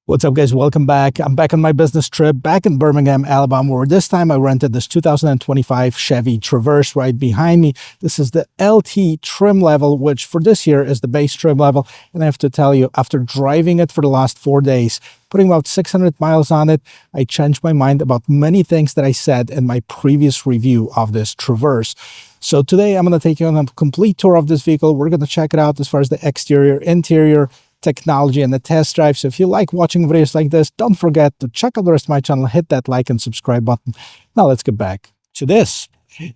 What's up, guys? Welcome back. I'm back on my business trip back in Birmingham, Alabama, where this time I rented this 2025 Chevy Traverse right behind me. This is the LT trim level, which for this year is the base trim level. And I have to tell you, after driving it for the last 4 days, putting about 600 miles on it, I changed my mind about many things that I said in my previous review of this Traverse. So today I'm going to take you on a complete tour of this vehicle. We're going to check it out as far as the exterior, interior, technology, and the test drive. So if you like watching videos like this, don't forget to check out the rest of my channel, hit that like and subscribe button. Now let's get back to this.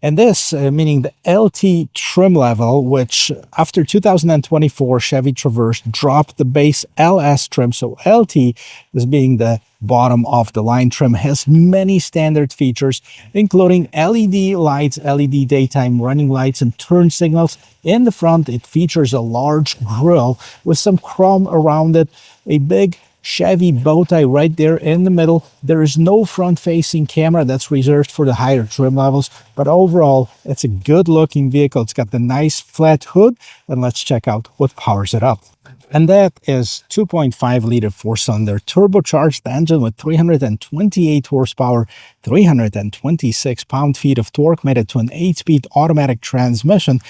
And this, meaning the LT trim level, which after 2024 Chevy Traverse dropped the base LS trim. So LT is being the bottom of the line trim, has many standard features, including LED lights, LED daytime running lights, and turn signals. In the front, it features a large grille with some chrome around it, a big Chevy bow tie right there in the middle. There is no front-facing camera. That's reserved for the higher trim levels, but overall, it's a good-looking vehicle. It's got the nice flat hood, and let's check out what powers it up. And that is 2.5-liter four-cylinder turbocharged engine with 328 horsepower, 326 pound-feet of torque, made it to an 8-speed automatic transmission.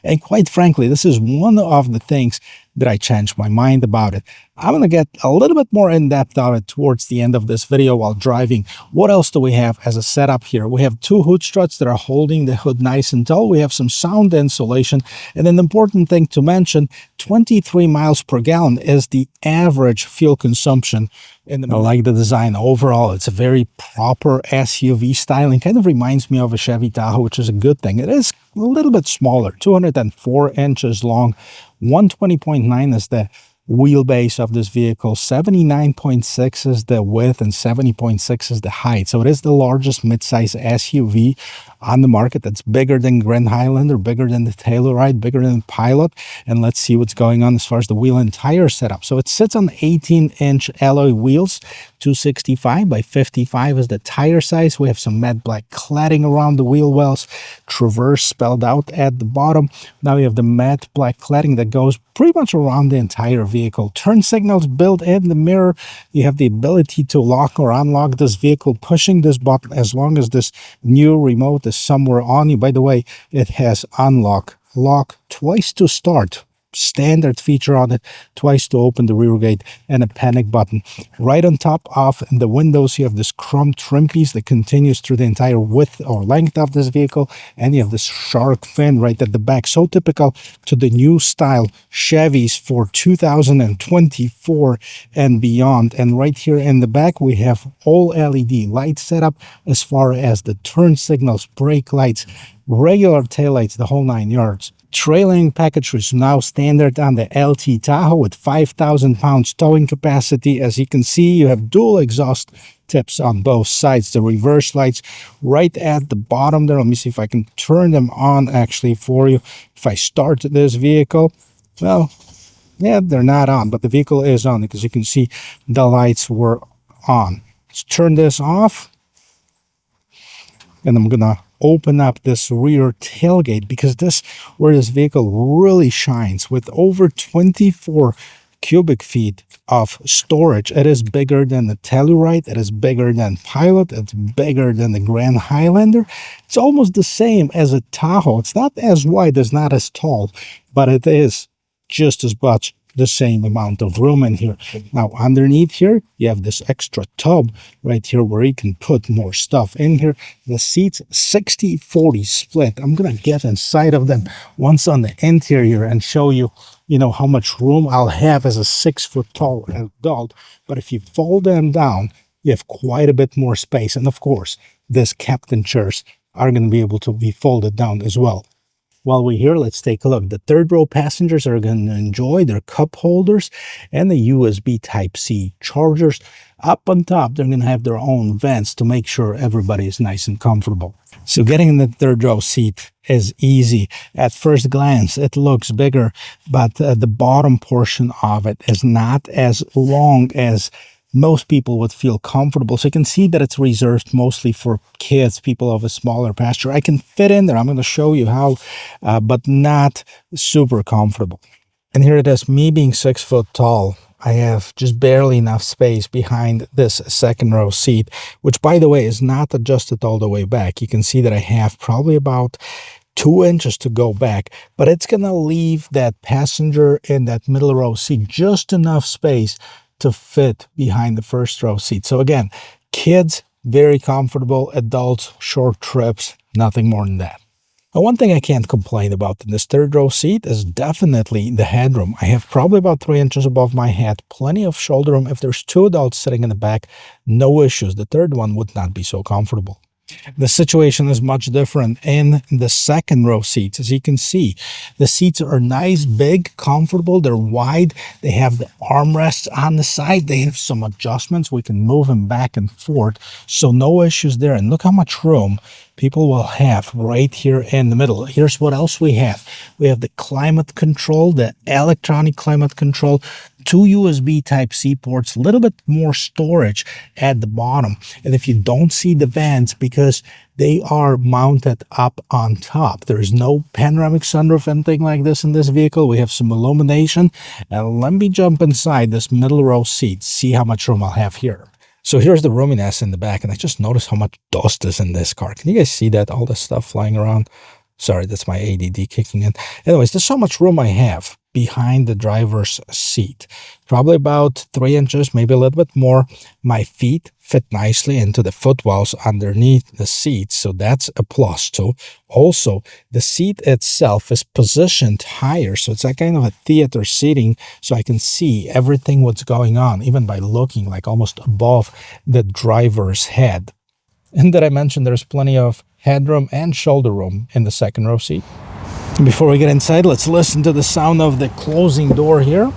And quite frankly, this is one of the things that I changed my mind about it. I'm going to get a little bit more in-depth of it towards the end of this video while driving. What else do we have as a setup here? We have two hood struts that are holding the hood nice and tall. We have some sound insulation. And an important thing to mention, 23 miles per gallon is the average fuel consumption. And I like the design overall. It's a very proper SUV styling. Kind of reminds me of a Chevy Tahoe, which is a good thing. It is a little bit smaller, 204 inches long. 120.9 is the wheelbase of this vehicle, 79.6 is the width, and 70.6 is the height. So it is the largest midsize SUV on the market. That's bigger than Grand Highlander, bigger than the Telluride, bigger than the Pilot. And let's see what's going on as far as the wheel and tire setup. So it sits on 18-inch alloy wheels, 265 by 55 is the tire size. We have some matte black cladding around the wheel wells, Traverse spelled out at the bottom. Now we have the matte black cladding that goes pretty much around the entire vehicle. Turn signals built in the mirror. You have the ability to lock or unlock this vehicle pushing this button as long as this new remote is somewhere on you. By the way, it has unlock, lock, twice to start, standard feature on it, twice to open the rear gate, and a panic button. Right on top of the windows, you have this chrome trim piece that continues through the entire width or length of this vehicle, and you have this shark fin right at the back, so typical to the new style Chevys for 2024 and beyond. And right here in the back, we have all LED light setup as far as the turn signals, brake lights, regular taillights, the whole 9 yards. Trailing package is now standard on the LT Tahoe with 5,000 pounds towing capacity. As you can see, you have dual exhaust tips on both sides. The reverse lights right at the bottom there. Let me see if I can turn them on actually for you. If I start this vehicle, well, yeah, they're not on, but the vehicle is on because you can see the lights were on. Let's turn this off. And I'm gonna open up this rear tailgate because this where this vehicle really shines with over 24 cubic feet of storage. It is bigger than the Telluride, it is bigger than Pilot, it's bigger than the Grand Highlander. It's almost the same as a Tahoe. It's not as wide, it's not as tall, but it is just as much the same amount of room in here. Now underneath here you have this extra tub right here where you can put more stuff in here. The seats 60-40 split. I'm gonna get inside of them once on the interior and show you how much room I'll have as a 6-foot tall adult. But if you fold them down, you have quite a bit more space. And of course, this captain chairs are going to be able to be folded down as well. While we're here, let's take a look. The third row passengers are going to enjoy their cup holders and the USB Type-C chargers. Up on top, they're going to have their own vents to make sure everybody is nice and comfortable. So getting in the third row seat is easy. At first glance, it looks bigger, but the bottom portion of it is not as long as most people would feel comfortable. So you can see that it's reserved mostly for kids, people of a smaller pasture. I can fit in there. I'm going to show you how, but not super comfortable. And here it is, me being 6 foot tall. I have just barely enough space behind this second row seat, which, by the way, is not adjusted all the way back. You can see that I have probably about 2 inches to go back, but it's going to leave that passenger in that middle row seat just enough space to fit behind the first row seat. So again, kids, very comfortable, adults, short trips, nothing more than that. Now, one thing I can't complain about in this third row seat is definitely the headroom. I have probably about 3 inches above my head, plenty of shoulder room. If there's 2 adults sitting in the back, no issues. The third one would not be so comfortable. The situation is much different in the second row seats. As you can see, the seats are nice, big, comfortable. They're wide. They have the armrests on the side. They have some adjustments. We can move them back and forth. So no issues there. And look how much room people will have right here in the middle. Here's what else we have. We have the climate control, the electronic climate control, 2 USB Type-C ports, a little bit more storage at the bottom. And if you don't see the vents, because they are mounted up on top, there is no panoramic sunroof, anything like this in this vehicle. We have some illumination. And let me jump inside this middle row seat, see how much room I'll have here. So here's the roominess in the back, and I just noticed how much dust is in this car. Can you guys see that? All the stuff flying around. Sorry, that's my ADD kicking in. Anyways, there's so much room I have behind the driver's seat. Probably about 3 inches, maybe a little bit more. My feet fit nicely into the footwells underneath the seat, so that's a plus too. Also, the seat itself is positioned higher, so it's like kind of a theater seating, so I can see everything what's going on, even by looking like almost above the driver's head. And did I mention there's plenty of headroom and shoulder room in the second row seat? Before we get inside, let's listen to the sound of the closing door here.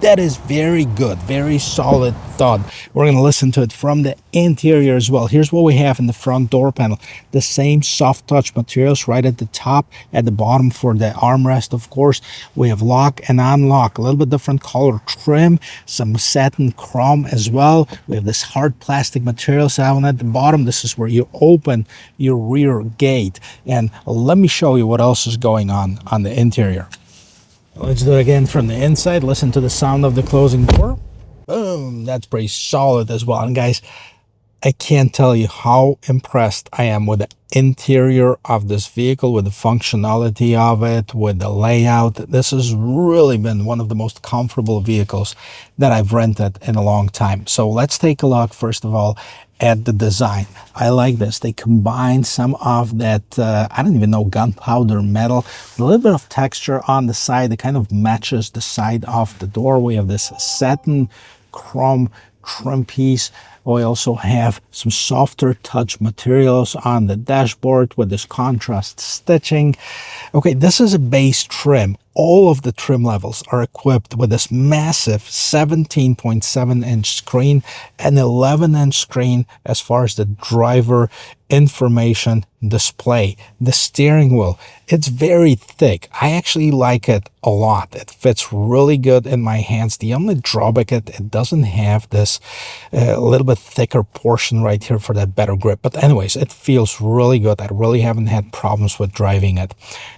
That is very good, very solid thud. We're going to listen to it from the interior as well. Here's what we have in the front door panel. The same soft touch materials right at the top, at the bottom for the armrest, of course. We have lock and unlock, a little bit different color trim, some satin chrome as well. We have this hard plastic materials down at the bottom. This is where you open your rear gate. And let me show you what else is going on the interior. Let's do it again from the inside. Listen to the sound of the closing door. Boom, that's pretty solid as well. And guys, I can't tell you how impressed I am with the interior of this vehicle, with the functionality of it, with the layout. This has really been one of the most comfortable vehicles that I've rented in a long time. So let's take a look, first of all, at the design. I like this. They combine some of that, I don't even know, gunpowder metal, a little bit of texture on the side. It kind of matches the side of the door. We have this satin chrome trim piece. We also have some softer touch materials on the dashboard with this contrast stitching. Okay, this is a base trim. All of the trim levels are equipped with this massive 17.7-inch screen and 11-inch screen as far as the driver information display. The steering wheel, it's very thick. I actually like it a lot. It fits really good in my hands. The only drawback is it doesn't have this little bit thicker portion right here for that better grip. But anyways, it feels really good. I really haven't had problems with driving it.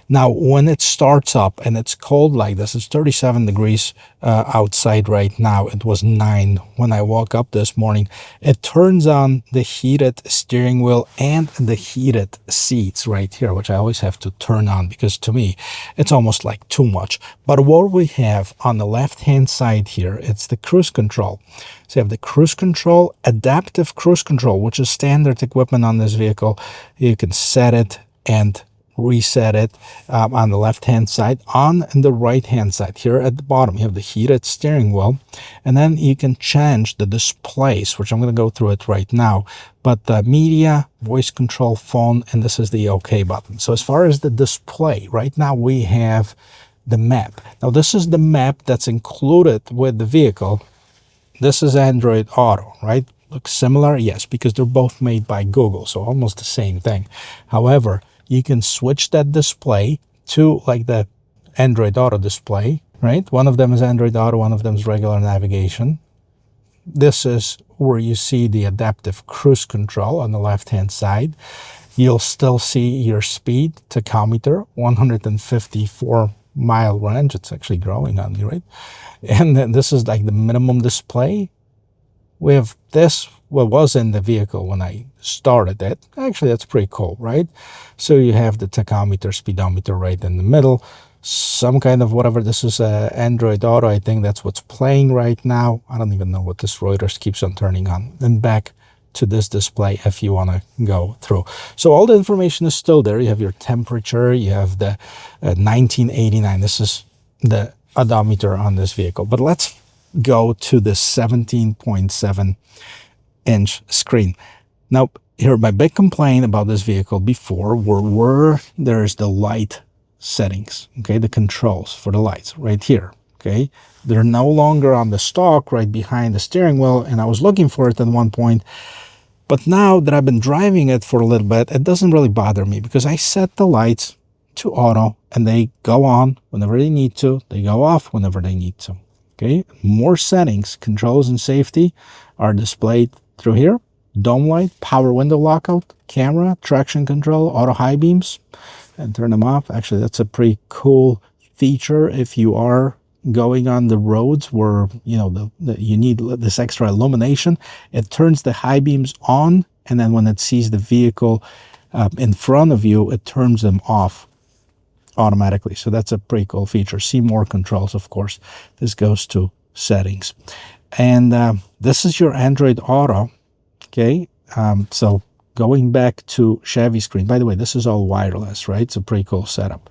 Now, when it starts up and it's cold like this, it's 37 degrees outside right now. It was 9 when I woke up this morning. It turns on the heated steering wheel and the heated seats right here, which I always have to turn on because to me, it's almost like too much. But what we have on the left-hand side here, it's the cruise control. So you have the cruise control, adaptive cruise control, which is standard equipment on this vehicle. You can set it and reset it on the left hand side. On the right hand side here at the bottom you have the heated steering wheel, and then you can change the displays, which I'm going to go through it right now. But media, voice control, phone, and this is the OK button. So as far as the display, right now we have the map. Now this is the map that's included with the vehicle. This is Android Auto, right? Looks similar, yes, because they're both made by Google, so almost the same thing. However, you can switch that display to like the Android Auto display, right? One of them is Android Auto, one of them is regular navigation. This is where you see the adaptive cruise control on the left-hand side. You'll still see your speed tachometer, 154 mile range. It's actually growing on me, right? And then this is like the minimum display. We have this, what was in the vehicle when I started it. Actually, that's pretty cool, right? So you have the tachometer, speedometer right in the middle, some kind of whatever. This is Android Auto. I think that's what's playing right now. I don't even know what this Reuters keeps on turning on. Then back to this display if you want to go through. So all the information is still there. You have your temperature, you have the 1989. This is the odometer on this vehicle. But let's go to the 17.7-inch screen. Now, here, my big complaint about this vehicle before were there's the light settings, okay, the controls for the lights right here, okay. They're no longer on the stalk right behind the steering wheel, and I was looking for it at one point. But now that I've been driving it for a little bit, it doesn't really bother me because I set the lights to auto and they go on whenever they need to. They go off whenever they need to. Okay, more settings, controls and safety are displayed through here. Dome light, power window lockout, camera, traction control, auto high beams, and turn them off. Actually, that's a pretty cool feature if you are going on the roads where you need this extra illumination. It turns the high beams on, and then when it sees the vehicle in front of you, it turns them off automatically. So that's a pretty cool feature. See more controls, of course. This goes to settings, and this is your Android Auto. Okay, so going back to Chevy screen. By the way, this is all wireless, right? It's a pretty cool setup.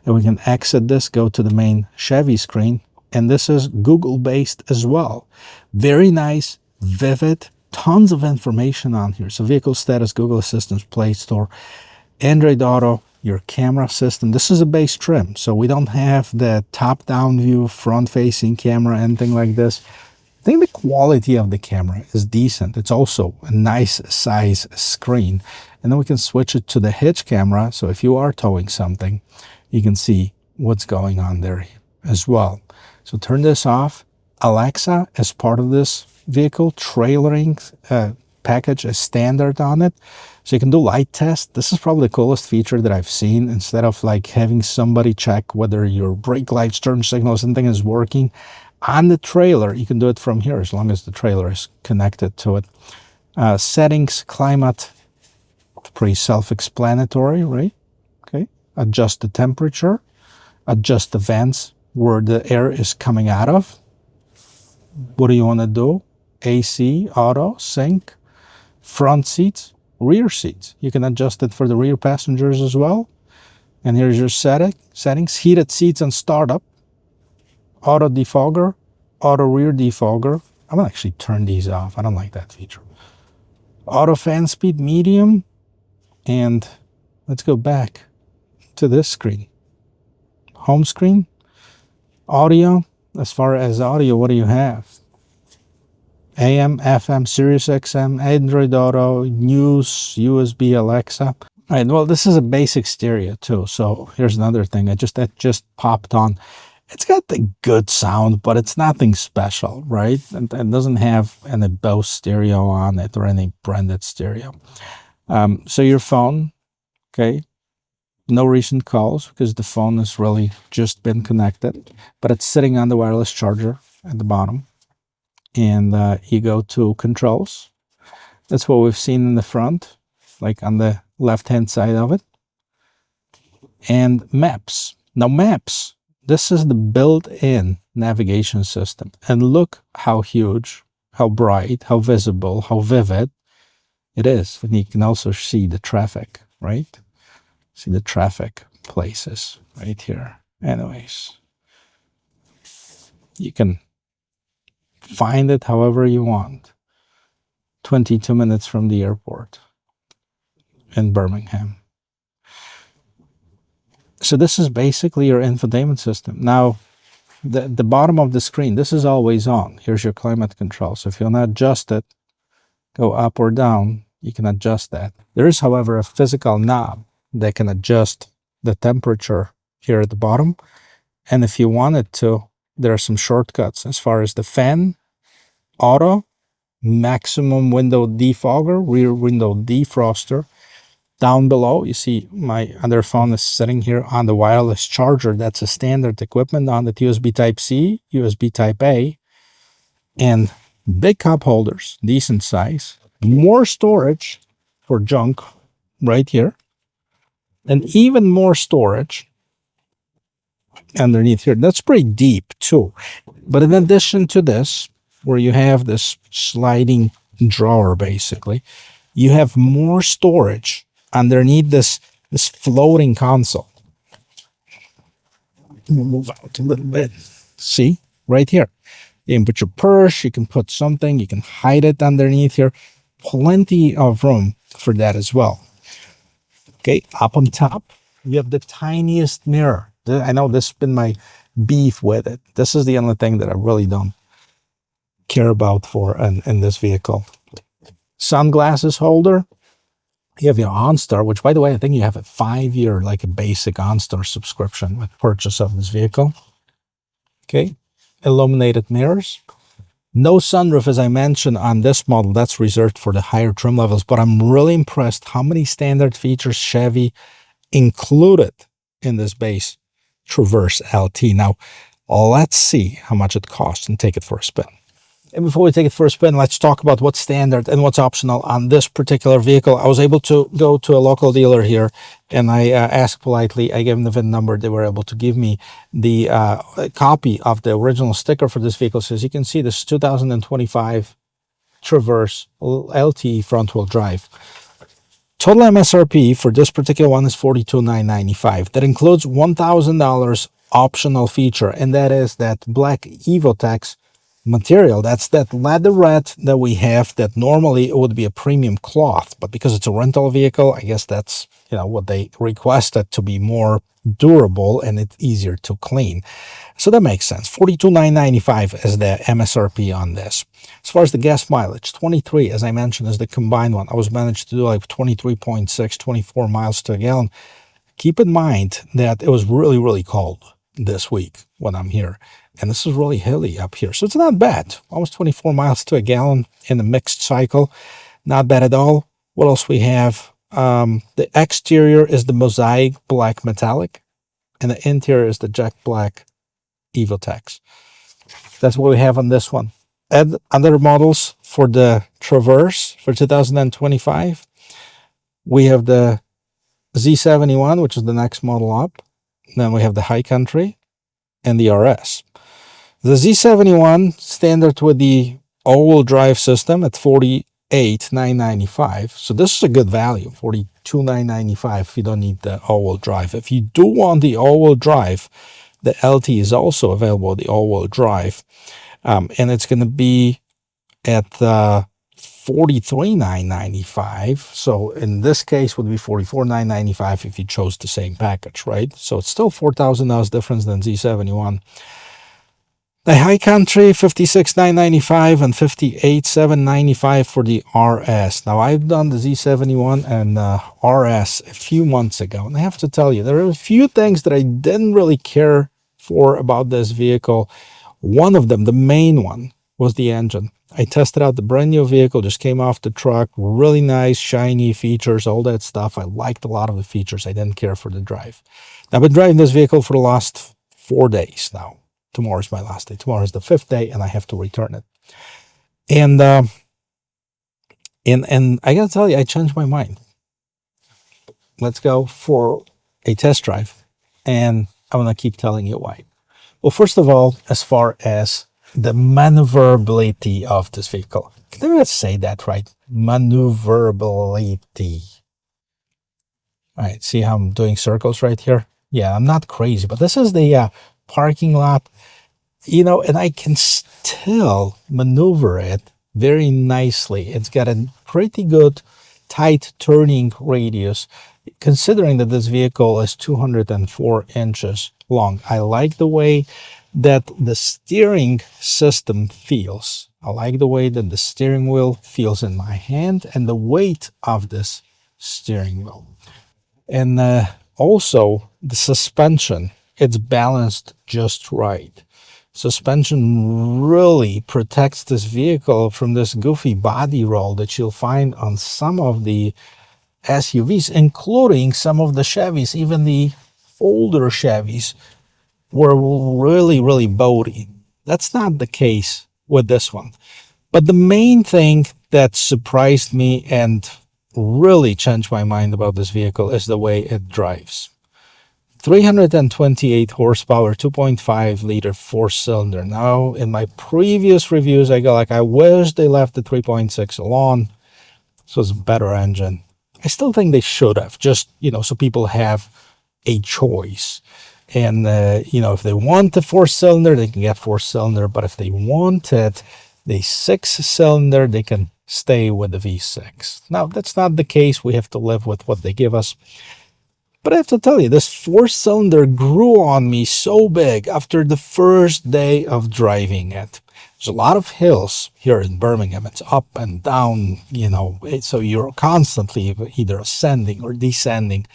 And we can exit this, go to the main Chevy screen, and this is Google-based as well. Very nice, vivid, tons of information on here. So vehicle status, Google Assistant, Play Store, Android Auto, your camera system. This is a base trim, so we don't have the top-down view, front-facing camera, anything like this. I think the quality of the camera is decent. It's also a nice size screen. And then we can switch it to the hitch camera. So if you are towing something, you can see what's going on there as well. So turn this off. Alexa is part of this vehicle. Trailering package is standard on it. So you can do light test. This is probably the coolest feature that I've seen. Instead of like having somebody check whether your brake lights, turn signal, something is working on the trailer, you can do it from here as long as the trailer is connected to it. Settings, climate, pretty self-explanatory, right? Okay. Adjust the temperature, adjust the vents where the air is coming out of. What do you want to do? AC, auto, sync, front seats, rear seats. You can adjust it for the rear passengers as well. And here's your settings, heated seats and startup, auto defogger, auto rear defogger. I'm gonna actually turn these off. I don't like that feature. Auto fan speed medium. And let's go back to this screen. Home screen, audio. As far as audio, what do you have? AM, FM, Sirius XM, Android Auto, News, USB, Alexa. All right, well, this is a basic stereo too. So here's another thing that just popped on. It's got the good sound, but it's nothing special, right? And it doesn't have any Bose stereo on it or any branded stereo. So your phone, okay, no recent calls because the phone has really just been connected, but it's sitting on the wireless charger at the bottom. And you go to controls. That's what we've seen in the front, like on the left-hand side of it. And maps. Now maps, this is the built-in navigation system. And look how huge, how bright, how visible, how vivid it is. And you can also see the traffic, right? See the traffic places right here. Anyways, you can find it however you want. 22 minutes from the airport in Birmingham. So this is basically your infotainment system. Now, the bottom of the screen, this is always on. Here's your climate control. So if you want to adjust it, go up or down, you can adjust that. There is, however, a physical knob that can adjust the temperature here at the bottom. And if you wanted to, there are some shortcuts as far as the fan, auto, maximum window defogger, rear window defroster, Down below, you see my other phone is sitting here on the wireless charger. That's a standard equipment on the USB Type-C, USB Type-A, and big cup holders, decent size. More storage for junk right here, and even more storage underneath here. That's pretty deep too. But in addition to this, where you have this sliding drawer, basically, you have more storage underneath this floating console. Move out a little bit. See, right here. You can put your purse, you can put something, you can hide it underneath here. Plenty of room for that as well. Okay, up on top, you have the tiniest mirror. I know this has been my beef with it. This is the only thing that I really don't care about for in this vehicle. Sunglasses holder. You have your OnStar, which, by the way, I think you have a 5-year, like a basic OnStar subscription with purchase of this vehicle. Okay, illuminated mirrors. No sunroof, as I mentioned, on this model. That's reserved for the higher trim levels, but I'm really impressed how many standard features Chevy included in this base Traverse LT. Now, let's see how much it costs and take it for a spin. And before we take it for a spin, let's talk about what's standard and what's optional on this particular vehicle. I was able to go to a local dealer here, and I asked politely. I gave them the VIN number. They were able to give me the copy of the original sticker for this vehicle. So as you can see, this is 2025 Traverse LT front-wheel drive. Total MSRP for this particular one is $42,995. That includes $1,000 optional feature, and that is that Black Evotex material. That's that leatherette that we have that normally it would be a premium cloth, but because it's a rental vehicle, I guess that's, you know, what they requested, to be more durable and it's easier to clean. So that makes sense. $42,995 is the MSRP on this. As far as the gas mileage, 23, as I mentioned, is the combined one. I was managed to do like 23.6, 24 miles to a gallon. Keep in mind that it was really, really cold this week when I'm here. And this is really hilly up here. So it's not bad. Almost 24 miles to a gallon in a mixed cycle. Not bad at all. What else we have? The exterior is the Mosaic Black Metallic. And the interior is the Jet Black Evotex. That's what we have on this one. And other models for the Traverse for 2025. We have the Z71, which is the next model up. Then we have the High Country and the RS. The Z71 standard with the all-wheel drive system at $48,995. So this is a good value, $42,995 if you don't need the all-wheel drive. If you do want the all-wheel drive, the LT is also available, the all-wheel drive. And it's going to be at $43,995. So in this case would be $44,995 if you chose the same package, right? So it's still $4,000 difference than Z71. The High Country, $56,995 and $58,795 for the RS. Now, I've done the Z71 and RS a few months ago, and I have to tell you, there are a few things that I didn't really care for about this vehicle. One of them, the main one, was the engine. I tested out the brand new vehicle, just came off the truck, really nice, shiny features, all that stuff. I liked a lot of the features. I didn't care for the drive. I've been driving this vehicle for the last 4 days now. Tomorrow is my last day. Tomorrow is the 5th day, and I have to return it. And I gotta tell you, I changed my mind. Let's go for a test drive, and I'm gonna keep telling you why. Well, first of all, as far as the maneuverability of this vehicle, can I say that right? Maneuverability. All right, see how I'm doing circles right here? Yeah, I'm not crazy, but this is the parking lot, you know, and I can still maneuver it very nicely. It's got a pretty good tight turning radius, considering that this vehicle is 204 inches long. I like the way that the steering system feels. I like the way that the steering wheel feels in my hand and the weight of this steering wheel. And also the suspension. It's balanced just right. Suspension really protects this vehicle from this goofy body roll that you'll find on some of the SUVs, including some of the Chevys, even the older Chevys, were really, really boaty. That's not the case with this one. But the main thing that surprised me and really changed my mind about this vehicle is the way it drives. 328 horsepower, 2.5 liter four cylinder. Now, in my previous reviews, I go like, I wish they left the 3.6 alone. So it's a better engine. I still think they should have, just, so people have a choice. And, if they want the four cylinder, they can get four cylinder. But if they wanted the six cylinder, they can stay with the V6. Now, that's not the case. We have to live with what they give us. But I have to tell you, this four cylinder grew on me so big after the first day of driving it. There's a lot of hills here in Birmingham. It's up and down, so you're constantly either ascending or descending.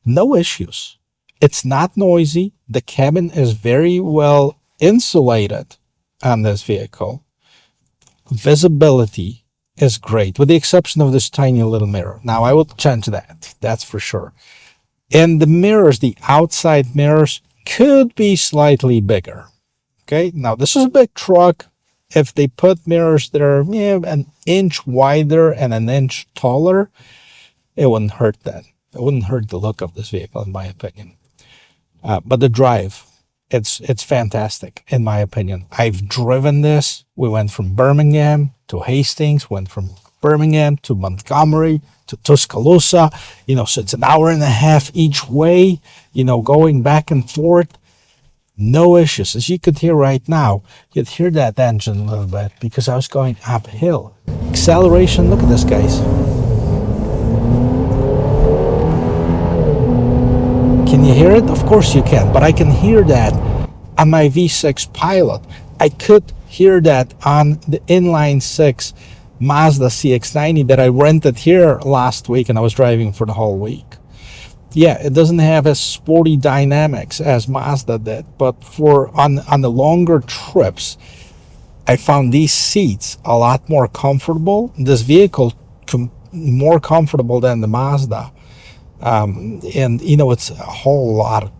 No issues. It's not noisy. The cabin is very well insulated on this vehicle. Visibility is great, with the exception of this tiny little mirror. Now, I will change that. That's for sure. And the mirrors, the outside mirrors, could be slightly bigger. Okay, now this is a big truck. If they put mirrors that are an inch wider and an inch taller, it wouldn't hurt that. It wouldn't hurt the look of this vehicle, in my opinion. But the drive, it's fantastic, in my opinion. I've driven this. We went from Birmingham to Hastings, went from Birmingham to Montgomery to Tuscaloosa, so it's an hour and a half each way, going back and forth. No issues. As you could hear right now, you'd hear that engine a little bit because I was going uphill. Acceleration, look at this, guys. Can you hear it? Of course you can, but I can hear that on my V6 Pilot. I could hear that on the inline six Mazda CX-90 that I rented here last week and I was driving for the whole week. Yeah, it doesn't have as sporty dynamics as Mazda did, but on the longer trips, I found these seats a lot more comfortable. This vehicle more comfortable than the Mazda. And it's a whole lot,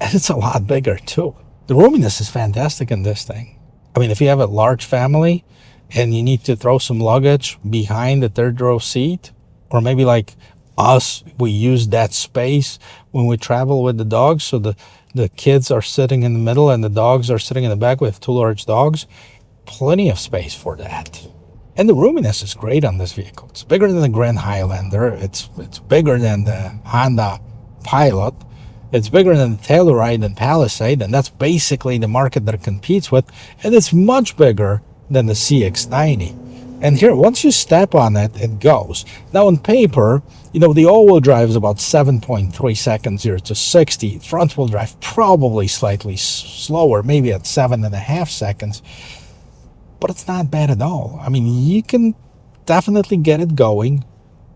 it's a lot bigger too. The roominess is fantastic in this thing. I mean, if you have a large family and you need to throw some luggage behind the third row seat, or maybe like us, we use that space when we travel with the dogs, so the kids are sitting in the middle and the dogs are sitting in the back. We have two large dogs, plenty of space for that. And the roominess is great on this vehicle. It's bigger than the Grand Highlander. It's bigger than the Honda Pilot. It's bigger than the Telluride and Palisade, and that's basically the market that it competes with. And it's much bigger than the CX-90. And here, once you step on it, it goes. Now, on paper, the all-wheel drive is about 7.3 seconds 0 to 60. Front-wheel drive probably slightly slower, maybe at 7.5 seconds. But it's not bad at all. I mean, you can definitely get it going.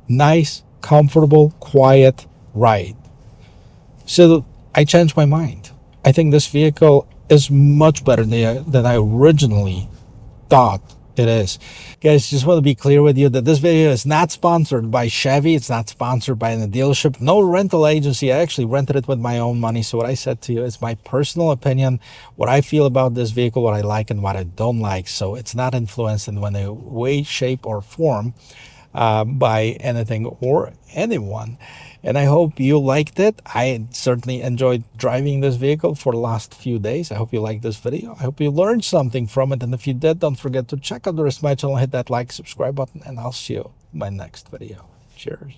Nice, comfortable, quiet ride. So I changed my mind. I think this vehicle is much better than I originally thought it is. Guys, just want to be clear with you that this video is not sponsored by Chevy. It's not sponsored by any dealership. No rental agency. I actually rented it with my own money. So what I said to you is my personal opinion, what I feel about this vehicle, what I like and what I don't like. So it's not influenced in any way, shape, or form by anything or anyone. And I hope you liked it. I certainly enjoyed driving this vehicle for the last few days. I hope you liked this video. I hope you learned something from it. And if you did, don't forget to check out the rest of my channel, hit that like, subscribe button, and I'll see you in my next video. Cheers.